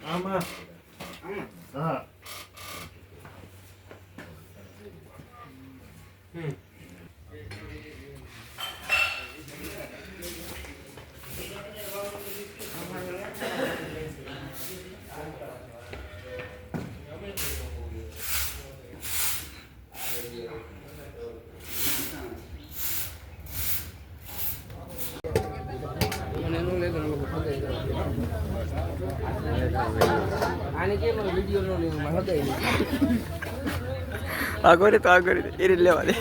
આમાં હા આગળ તો આગળ એ રીતે લેવા દે.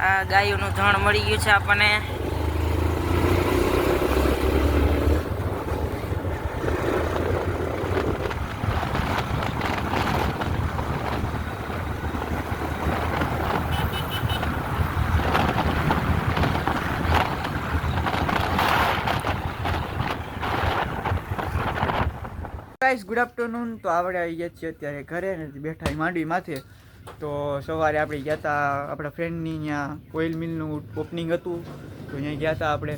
આ ગાયોનું ધણ મળી ગયું છે આપણને. Guys good afternoon. તો આપણે આવી ગયા છીએ અત્યારે ઘરે ને બેઠા માંડવી માથે. તો સવારે આપણે ગયા હતા આપણા ફ્રેન્ડની ત્યાં ઓઇલ મિલનું ઓપનિંગ હતું, તો અહીંયા ગયા હતા આપણે.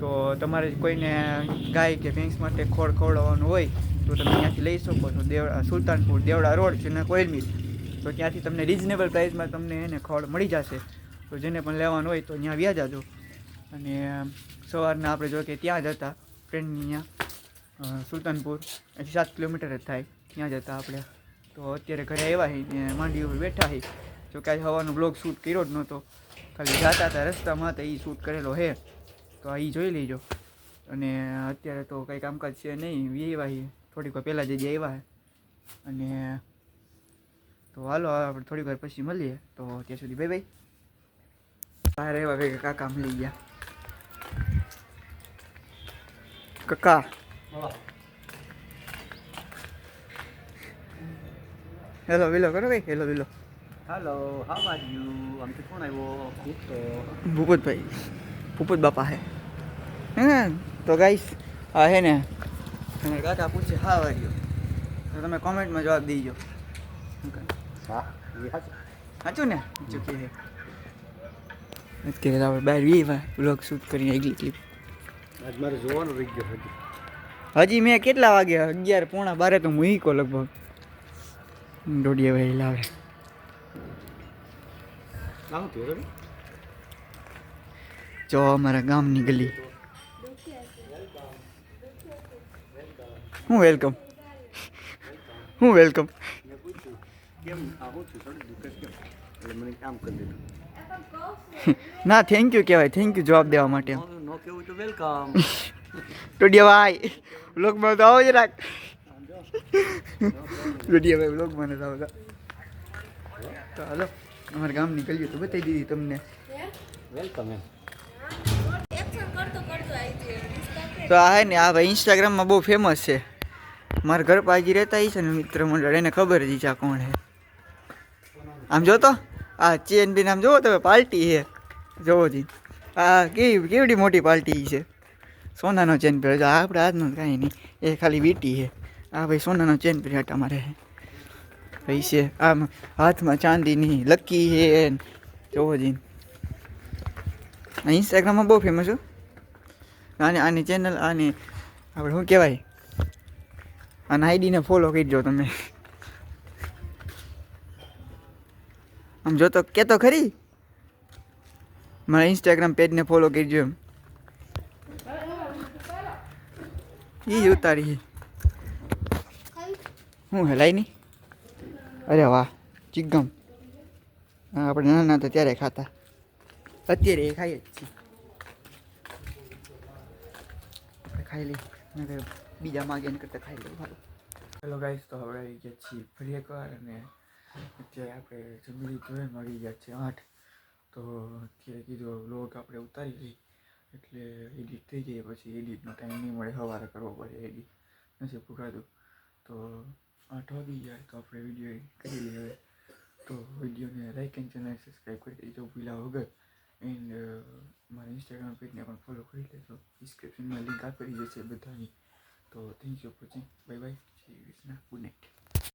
તો તમારે કોઈને ગાય કે ભેંસ માટે ખોળ ખવડાવવાનું હોય તો તમે ત્યાંથી લઈ શકો છો. સુલતાનપુર દેવડા રોડ છે ને ઓઇલ મિલ, તો ત્યાંથી તમને રિઝનેબલ પ્રાઇસમાં તમને એને ખોળ મળી જશે. તો જેને પણ લેવાનું હોય તો ત્યાં વ્યા જાજો. અને સવારના આપણે જો કે ત્યાં જ હતા ફ્રેન્ડની ત્યાં સુલતાનપુર, 7 કિલોમીટર જ થાય, ત્યાં જ હતા આપણે. તો અત્યારે ઘરે આવ્યા છીએ, માંડવી ઉપર બેઠા છીએ. જો કે આજે હવાનો બ્લોગ શૂટ કર્યો જ નહોતો, ખાલી જતા હતા રસ્તામાં તો એ શૂટ કરેલો છે, તો આ એ જોઈ લેજો. અને અત્યારે તો કંઈ કામકાજ છે નહીં, આવ્યા છીએ થોડીક વાર પહેલાં જઈ આવ્યા. અને તો હાલો આપણે થોડીક વાર પછી મળીએ. તો ત્યાં સુધી ભાઈ ભાઈ. બહાર આવ્યા ભેગા કાકા મળી ગયા. કાકા હેલો વિલો કરો ભાઈ. Hello willow. Hello, how are you? આમથી કોણ આવ્યો? ભૂપતભાઈ, ભૂપત બાપા હે. તો ગાઈસ હા હે ને તમારે કાકા પૂછે હા વાગ્યો તો તમે કોમેન્ટમાં જવાબ દેજો. હા સાચું ને? ચૂકી છે. અત્યારે આપણે બહાર વી બ્લોગ શૂટ કરીને આગલી ક્લિપ. આજ મારે જોવાનું રહી ગયો હજી. હજી મેં કેટલા વાગ્યા 11 પોણા 12 તો મૂકો લગભગ. દોઢિયા ભાઈ લાવે કામ થયું રવિ? જો અમારા ગામની ગલી. હું વેલકમ, હું વેલકમ. કેમ આવું છું થોડું દુઃખ કેમ એટલે મને કામ કરી દીધું. ના થેન્ક યુ કહેવાય, થેન્ક યુ જવાબ દેવા માટે. નો કેવું તો વેલકમ. ટોડિયા ભાઈ બ્લોગમાં તો આવો જ રાખ. ટોડિયા ભાઈ બ્લોગમાં નથી આવતા. તો હાલો અમારા ગામની ગલીઓ તો બતાવી દીધી તમને. વેલકમ એમ. તો આ હે ને આ ભાઈ ઇન્સ્ટાગ્રામમાં બહુ ફેમસ છે. મારા ઘર પાજી રહેતા છે ને મિત્ર મંડળ, એને ખબર જ છે આ કોણ છે. આમ જોતો આ ચેન બી આમ જોવો તમે, પાર્ટી છે જોવો જી. આ કેવડી મોટી પાર્ટી છે. સોનાનો ચેન પહેરે છે. આપણે આજનો કાંઈ નહીં, એ ખાલી વીટી છે. આ ભાઈ સોનાનો ચેન પહેરે આટા મારે છે ભાઈ છે. આમ હાથમાં ચાંદીની લકી છે જોવો જી. ઇન્સ્ટાગ્રામમાં બહુ ફેમસ છે. આની ચેનલ આની આપણે શું કહેવાય, આના આઈડીને ફોલો કરજો તમે. આમ જો તો કહેતો ખરી મારા ઇન્સ્ટાગ્રામ પેજને ફોલો કરજો એમ. એ ઉતારી હું હેલાય નહીં. અરે વાહ ચિકગમ. આપણે નાના હતા ત્યારે ખાતા, અત્યારે એ ખાઈએ જ છીએ. આપણે ખાઈ લઈ નકર બીજા માગે ને કરતાં ખાઈ લઈએ સારું. હેલો ગાઈસ, તો હવે આવી ગયા છીએ ફરી એકવાર અને અત્યારે આપણે જમી લીધું મળી ગયા છે 8. તો અત્યારે કીધું વ્લોગ આપણે ઉતારી લઈ એટલે એડિટ થઈ જાય, પછી એડિટનો ટાઈમ નહીં મળે, સવારે કરવો પડે એડિટ, નથી પૂરાતું. તો 8 વાગી જાય તો આપણે વિડીયો એડિટ કરી લઈએ હવે. તો વિડીયોને લાઈક એન્ડ ચેનલ સબસ્ક્રાઈબ કરી દેજો ભૂલા વગર. એન્ડ મારા ઇન્સ્ટાગ્રામ પેજને પણ ફોલો કરી લેજો, ડિસ્ક્રિપ્શનમાં લિંક આપેલી જશે બધાની. તો thank you for watching, bye bye, જય કૃષ્ણ, ગુડ નાઇટ.